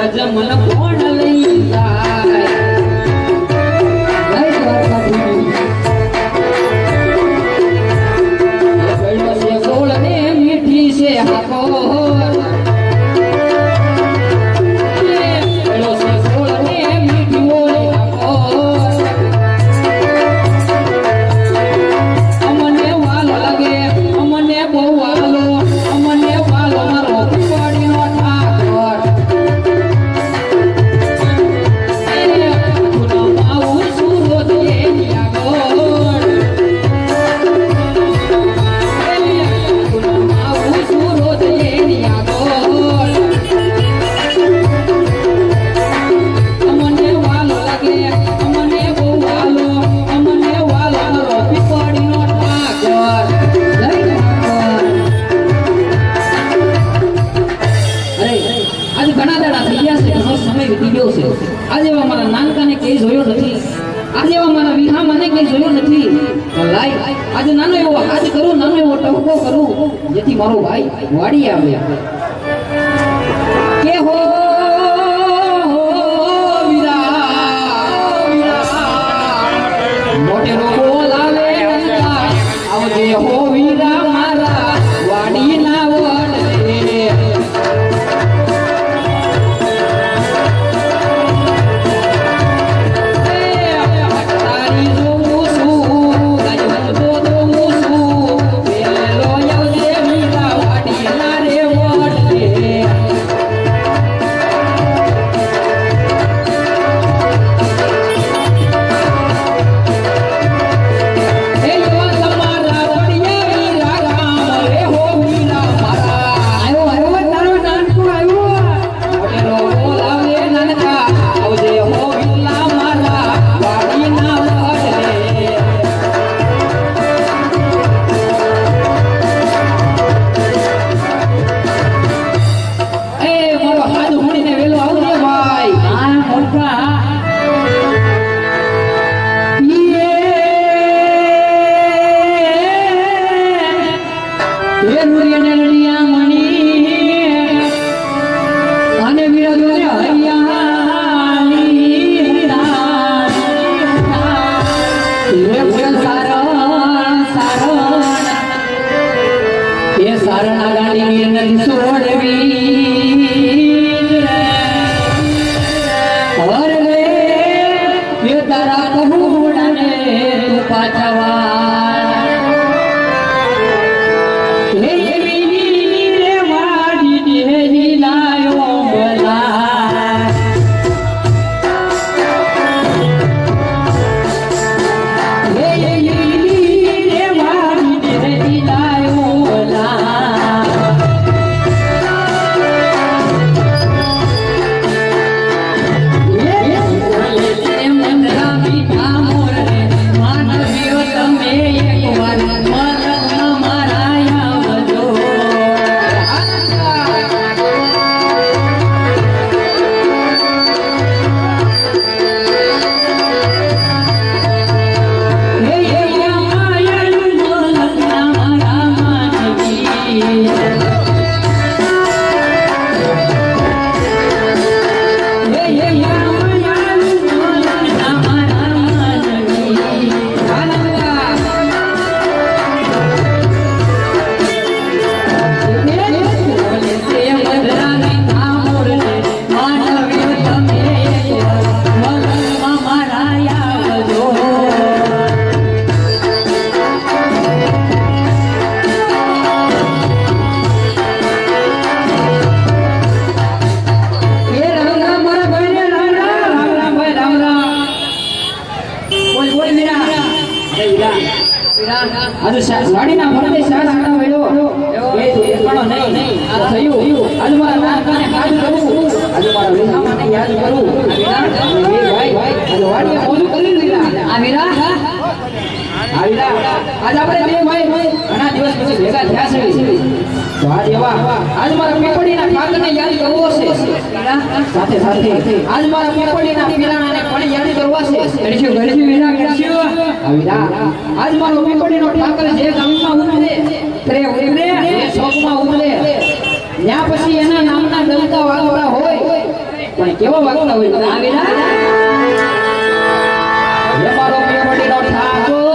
જ મન કોણ લઈ જાય ગોળ ને મીઠી છે હાકો આજે મારા નાનકાને કઈ જોયો નથી આજે મારા વિહામાને કઈ જોયો નથી લાઈ આજે નાનો એવો હાથ કરું નાનો એવો ટપકો કરું જેથી મારો ભાઈ વાડી આવે કે હો મોટેરો બોલાવે આવજે હો વીરા મારા વાડી ના વડે વાડીના ફરતે શાસ આટા વળ્યો એ એકણો નહીં આ થયું આજ મારા નાનકાને હાથ કરું આજ મારા વિહામાને યાદ કરું એ ભાઈ આજ વાડીએ મોજું કરી લીધા આ વીરા આજ આપણે બે ભાઈ ઘણા દિવસ પછી ભેગા થયા છે તો આજ એવા આજ મારા પીપળીના કાકને યાદ કરવો છે સાથે સાથે આજ મારા પીપળીના પીરાણાને પણ યાદ કરવા છે ગણશું વીરા ગણશું આ વીરા આજ મારો પીપળીનો ઠાકર જે ગામમાં ઉતરે તે ઉતરે એ શોકમાં ઉતરે ત્યાં પછી એના નામના ડંકા વાગતા હોય પણ કેવો વાગતા હોય આ વીરા હે મારો પીપળીનો ઠાકોર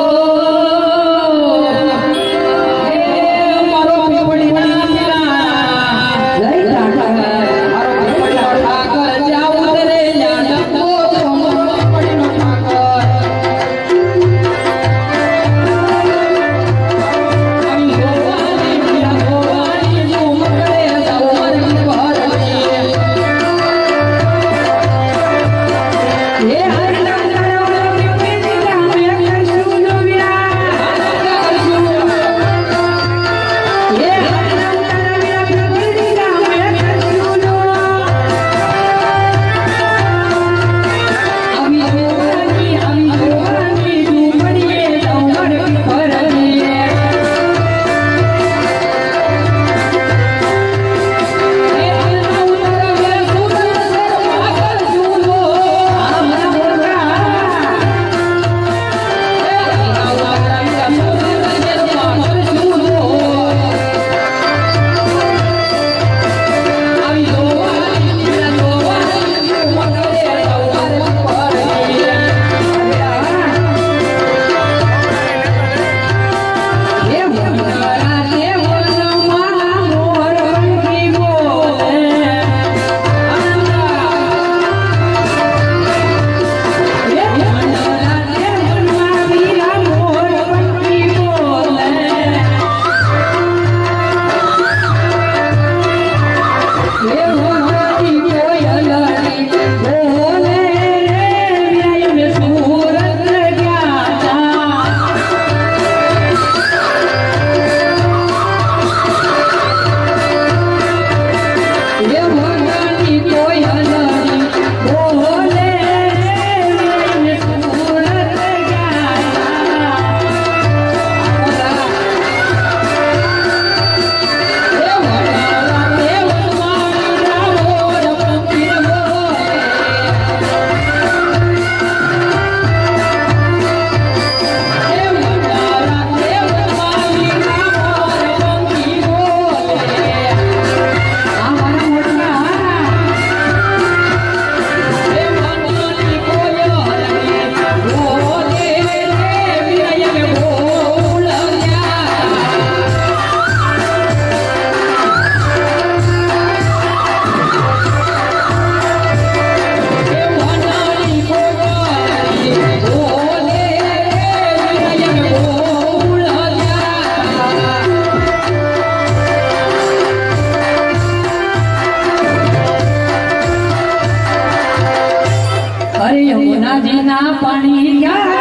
અરે યમુના જીના પાણી